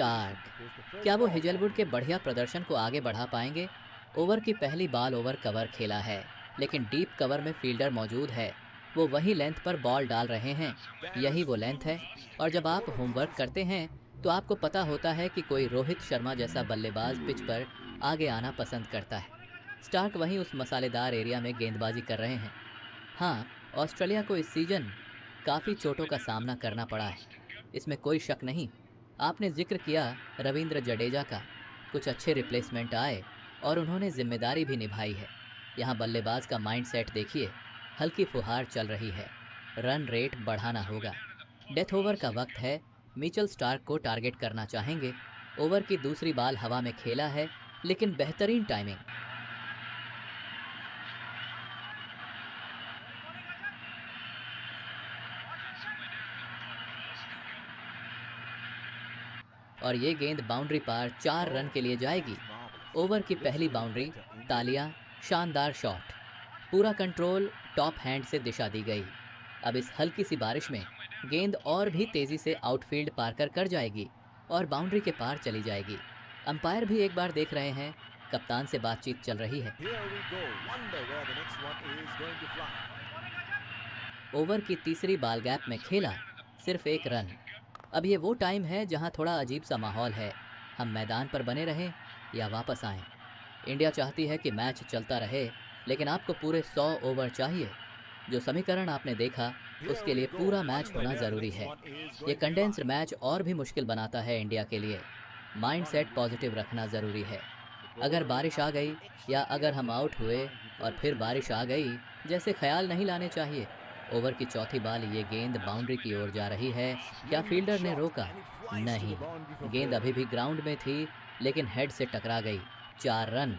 Stark, क्या वो Hazlewood के बढ़िया प्रदर्शन को आगे बढ़ा पाएंगे? ओवर की पहली बॉल ओवर कवर खेला है, लेकिन डीप कवर में फील्डर मौजूद है। वो वही लेंथ पर बॉल डाल रहे हैं, यही वो लेंथ है। और जब आप होमवर्क करते हैं तो आपको पता होता है कि कोई रोहित शर्मा जैसा बल्लेबाज पिच पर आगे आना पसंद करता है। स्टार्क वहीं उस मसालेदार एरिया में गेंदबाजी कर रहे हैं। हाँ, ऑस्ट्रेलिया को इस सीजन काफ़ी चोटों का सामना करना पड़ा है, इसमें कोई शक नहीं। आपने जिक्र किया रविंद्र जडेजा का, कुछ अच्छे रिप्लेसमेंट आए और उन्होंने जिम्मेदारी भी निभाई है। यहाँ बल्लेबाज का माइंडसेट देखिए, हल्की फुहार चल रही है, रन रेट बढ़ाना होगा। डेथ ओवर का वक्त है, मिचेल स्टार्क को टारगेट करना चाहेंगे। ओवर की दूसरी बॉल हवा में खेला है, लेकिन बेहतरीन टाइमिंग। और ये गेंद बाउंड्री पार 4 रन के लिए जाएगी। ओवर की पहली बाउंड्री, तालियां, शानदार शॉट, पूरा कंट्रोल, टॉप हैंड से दिशा दी गई। अब इस हल्की सी बारिश में गेंद और भी तेज़ी से आउटफील्ड पार कर जाएगी और बाउंड्री के पार चली जाएगी। अंपायर भी एक बार देख रहे हैं, कप्तान से बातचीत चल रही है। ओवर की तीसरी बॉल गैप में खेला, सिर्फ 1 रन। अब ये वो टाइम है जहां थोड़ा अजीब सा माहौल है। हम मैदान पर बने रहें या वापस आएं। इंडिया चाहती है कि मैच चलता रहे, लेकिन आपको पूरे 100 ओवर चाहिए। जो समीकरण आपने देखा, उसके लिए पूरा मैच होना ज़रूरी है। ये कंडेंस्ड मैच और भी मुश्किल बनाता है इंडिया के लिए। माइंडसेट पॉजिटिव रखना ज़रूरी है। अगर बारिश आ गई या अगर हम आउट हुए और फिर बारिश आ गई, जैसे ख्याल नहीं लाने चाहिए। ओवर की चौथी बॉल, ये गेंद बाउंड्री की ओर जा रही है। क्या फील्डर ने रोका? नहीं, गेंद अभी भी ग्राउंड में थी, लेकिन हेड से टकरा गई। 4 रन।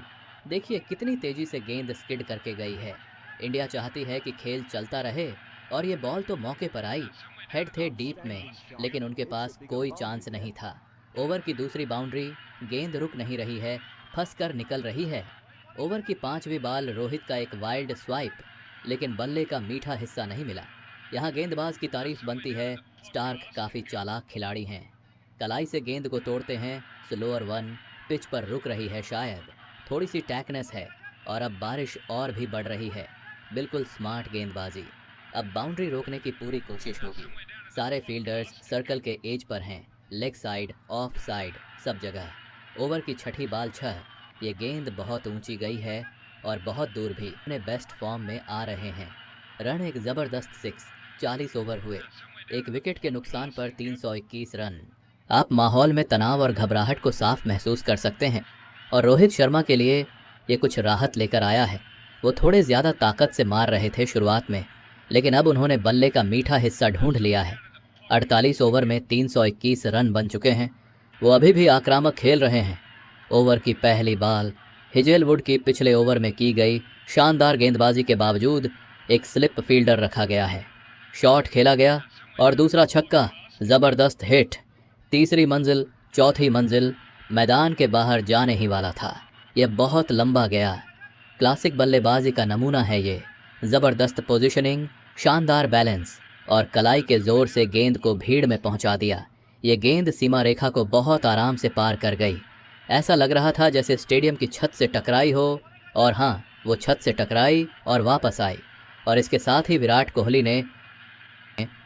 देखिए कितनी तेजी से गेंद स्किड करके गई है। इंडिया चाहती है कि खेल चलता रहे, और ये बॉल तो मौके पर आई। हेड थे डीप में, लेकिन उनके पास कोई चांस नहीं था। ओवर की दूसरी बाउंड्री, गेंद रुक नहीं रही है, फंस कर निकल रही है। ओवर की 5वीं बॉल, रोहित का एक वाइल्ड स्वाइप, लेकिन बल्ले का मीठा हिस्सा नहीं मिला। यहाँ गेंदबाज की तारीफ बनती है। स्टार्क काफ़ी चालाक खिलाड़ी हैं, कलाई से गेंद को तोड़ते हैं। स्लोअर वन, पिच पर रुक रही है शायद, थोड़ी सी टैकनेस है। और अब बारिश और भी बढ़ रही है। बिल्कुल स्मार्ट गेंदबाजी। अब बाउंड्री रोकने की पूरी कोशिश होगी। सारे फील्डर्स सर्कल के एज पर हैं, लेग साइड, ऑफ साइड, सब जगह। ओवर की छठी बॉल 6, ये गेंद बहुत ऊंची गई है और बहुत दूर भी। अपने बेस्ट फॉर्म में आ रहे हैं। रन एक ज़बरदस्त 6, 40 ओवर हुए। एक विकेट के नुकसान पर 321 रन। आप माहौल में तनाव और घबराहट को साफ महसूस कर सकते हैं, और रोहित शर्मा के लिए ये कुछ राहत लेकर आया है। वो थोड़े ज़्यादा ताकत से मार रहे थे शुरुआत में, लेकिन अब उन्होंने बल्ले का मीठा हिस्सा ढूंढ लिया है। 48 ओवर में 321 रन बन चुके हैं। वो अभी भी आक्रामक खेल रहे हैं। ओवर की पहली बॉल, हेजलवुड की पिछले ओवर में की गई शानदार गेंदबाजी के बावजूद एक स्लिप फील्डर रखा गया है। शॉट खेला गया और दूसरा छक्का, ज़बरदस्त हिट। तीसरी मंजिल, चौथी मंजिल, मैदान के बाहर जाने ही वाला था। यह बहुत लंबा गया। क्लासिक बल्लेबाजी का नमूना है ये। ज़बरदस्त पोजीशनिंग, शानदार बैलेंस और कलाई के ज़ोर से गेंद को भीड़ में पहुंचा दिया। ये गेंद सीमा रेखा को बहुत आराम से पार कर गई। ऐसा लग रहा था जैसे स्टेडियम की छत से टकराई हो, और हाँ, वो छत से टकराई और वापस आई। और इसके साथ ही विराट कोहली ने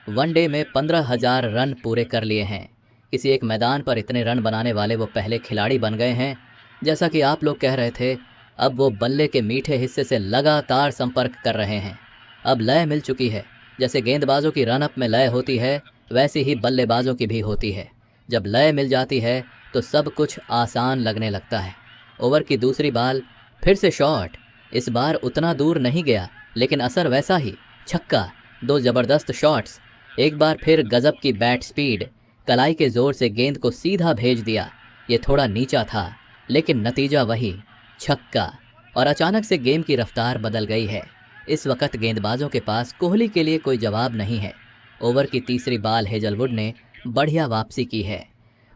वनडे में 15,000 रन पूरे कर लिए हैं। किसी एक मैदान पर इतने रन बनाने वाले वो पहले खिलाड़ी बन गए हैं। जैसा कि आप लोग कह रहे थे, अब वो बल्ले के मीठे हिस्से से लगातार संपर्क कर रहे हैं। अब लय मिल चुकी है। जैसे गेंदबाजों की रनअप में लय होती है, वैसी ही बल्लेबाजों की भी होती है। जब लय मिल जाती है तो सब कुछ आसान लगने लगता है। ओवर की दूसरी बॉल, फिर से शॉट। इस बार उतना दूर नहीं गया, लेकिन असर वैसा ही। छक्का, 2 ज़बरदस्त शॉट्स। एक बार फिर गजब की बैट स्पीड, कलाई के जोर से गेंद को सीधा भेज दिया। ये थोड़ा नीचा था, लेकिन नतीजा वही, छक्का। और अचानक से गेम की रफ्तार बदल गई है। इस वक्त गेंदबाजों के पास कोहली के लिए कोई जवाब नहीं है। ओवर की तीसरी बॉल, हेजलवुड ने बढ़िया वापसी की है।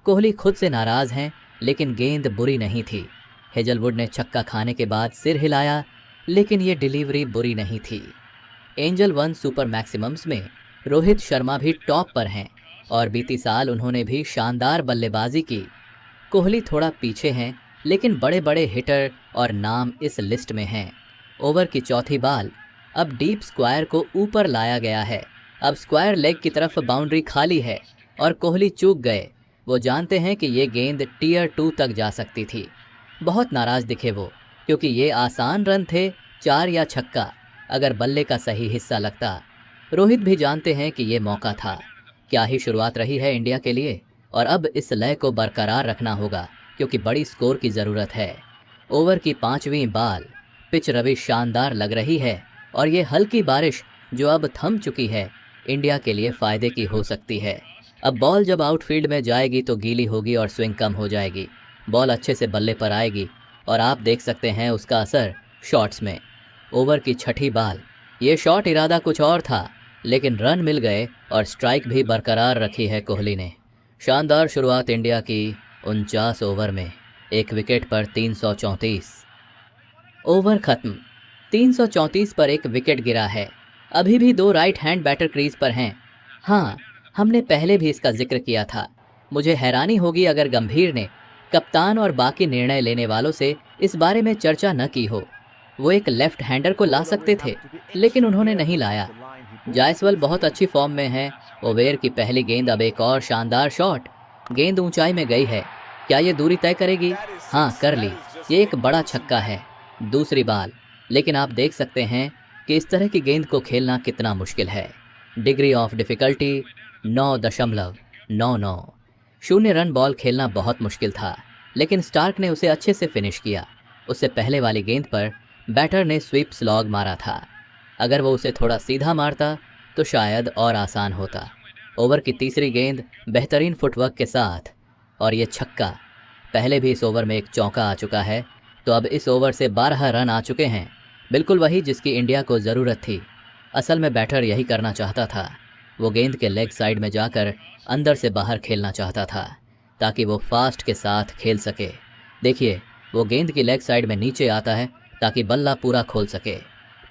कोहली खुद से नाराज़ हैं, लेकिन गेंद बुरी नहीं थी। हेजलवुड ने छक्का खाने के बाद सिर हिलाया, लेकिन ये डिलीवरी बुरी नहीं थी। एंजल 1 सुपर मैक्सिमम्स में रोहित शर्मा भी टॉप पर हैं। और बीती साल उन्होंने भी शानदार बल्लेबाजी की। कोहली थोड़ा पीछे हैं, लेकिन बड़े बड़े हिटर और नाम इस लिस्ट में हैं। ओवर की चौथी बाल, अब डीप स्क्वायर को ऊपर लाया गया है। अब स्क्वायर लेग की तरफ बाउंड्री खाली है और कोहली चूक गए। वो जानते हैं कि ये गेंद टियर 2 तक जा सकती थी। बहुत नाराज दिखे वो, क्योंकि ये आसान रन थे, 4 या छक्का अगर बल्ले का सही हिस्सा लगता। रोहित भी जानते हैं कि ये मौका था। क्या ही शुरुआत रही है इंडिया के लिए, और अब इस लय को बरकरार रखना होगा क्योंकि बड़ी स्कोर की ज़रूरत है। ओवर की 5वीं बाल, पिच रवि शानदार लग रही है और ये हल्की बारिश जो अब थम चुकी है इंडिया के लिए फ़ायदे की हो सकती है। अब बॉल जब आउटफील्ड में जाएगी तो गीली होगी और स्विंग कम हो जाएगी। बॉल अच्छे से बल्ले पर आएगी और आप देख सकते हैं उसका असर शॉट्स में। ओवर की 6ठी बाल, ये शॉट इरादा कुछ और था, लेकिन रन मिल गए और स्ट्राइक भी बरकरार रखी है कोहली ने। शानदार शुरुआत इंडिया की 49 ओवर में, 1 विकेट पर 334। ओवर खत्म। 334 पर 1 विकेट गिरा है। अभी भी 2 राइट हैंड बैटर क्रीज पर हैं। हाँ, हमने पहले भी इसका जिक्र किया था। मुझे हैरानी होगी अगर गंभीर ने कप्तान और बाकी निर्णय लेने वालों से इस बारे में चर्चा न की हो। वो एक लेफ्ट हैंडर को ला सकते थे, लेकिन उन्होंने नहीं लाया। जायसवाल बहुत अच्छी फॉर्म में है। ओवर की पहली गेंद, अब एक और शानदार शॉट। गेंद ऊंचाई में गई है। क्या ये दूरी तय करेगी? हाँ, कर ली। ये एक बड़ा छक्का है। दूसरी बाल, लेकिन आप देख सकते हैं कि इस तरह की गेंद को खेलना कितना मुश्किल है। Degree of difficulty 9.99। 0 run ball खेलना बहुत मुश्किल था, लेकिन स्टार्क ने उसे अच्छे से फिनिश किया। उससे पहले वाली गेंद पर बैटर ने स्वीप स्लॉग मारा था। अगर वो उसे थोड़ा सीधा मारता तो शायद और आसान होता। ओवर की तीसरी गेंद बेहतरीन फुटवर्क के साथ, और ये छक्का। पहले भी इस ओवर में एक चौका आ चुका है, तो अब इस ओवर से 12 रन आ चुके हैं। बिल्कुल वही जिसकी इंडिया को ज़रूरत थी। असल में बैटर यही करना चाहता था। वो गेंद के लेग साइड में जाकर अंदर से बाहर खेलना चाहता था, ताकि वो फास्ट के साथ खेल सके। देखिए, वो गेंद की लेग साइड में नीचे आता है ताकि बल्ला पूरा खोल सके।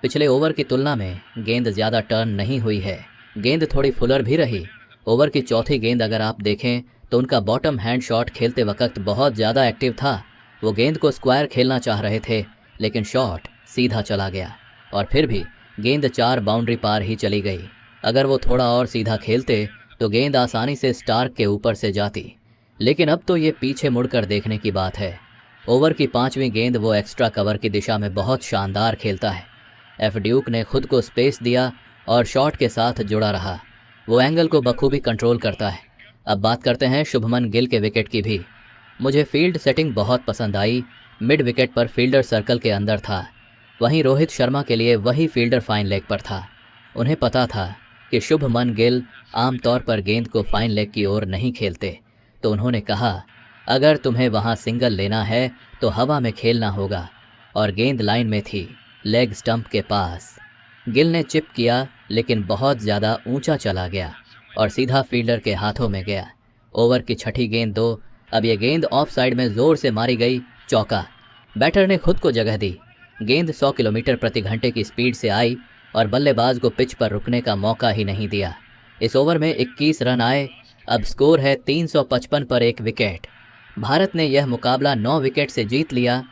पिछले ओवर की तुलना में गेंद ज़्यादा टर्न नहीं हुई है। गेंद थोड़ी फुलर भी रही। ओवर की चौथी गेंद अगर आप देखें तो उनका बॉटम हैंड शॉट खेलते वक्त बहुत ज़्यादा एक्टिव था। वो गेंद को स्क्वायर खेलना चाह रहे थे, लेकिन शॉट सीधा चला गया और फिर भी गेंद 4 बाउंड्री पार ही चली गई। अगर वो थोड़ा और सीधा खेलते तो गेंद आसानी से स्टार्क के ऊपर से जाती, लेकिन अब तो ये पीछे मुड़कर देखने की बात है। ओवर की 5वीं गेंद वो एक्स्ट्रा कवर की दिशा में बहुत शानदार खेलता है। एफ ड्यूक ने खुद को स्पेस दिया और शॉट के साथ जुड़ा रहा। वो एंगल को बखूबी कंट्रोल करता है। अब बात करते हैं शुभमन गिल के विकेट की भी। मुझे फील्ड सेटिंग बहुत पसंद आई। मिड विकेट पर फील्डर सर्कल के अंदर था। वहीं रोहित शर्मा के लिए वही फील्डर फाइन लेग पर था। उन्हें पता था कि शुभमन गिल आमतौर पर गेंद को फाइन लेग की ओर नहीं खेलते, तो उन्होंने कहा, अगर तुम्हें वहां सिंगल लेना है तो हवा में खेलना होगा, और गेंद लाइन में थी, लेग स्टंप के पास। गिल ने चिप किया, लेकिन बहुत ज़्यादा ऊंचा चला गया और सीधा फील्डर के हाथों में गया। ओवर की 6ठी गेंद 2। अब ये गेंद ऑफ साइड में ज़ोर से मारी गई, चौका। बैटर ने खुद को जगह दी। गेंद 100 किलोमीटर प्रति घंटे की स्पीड से आई और बल्लेबाज को पिच पर रुकने का मौका ही नहीं दिया। इस ओवर में 21 रन आए। अब स्कोर है 355 पर 1 विकेट। भारत ने यह मुकाबला 9 विकेट से जीत लिया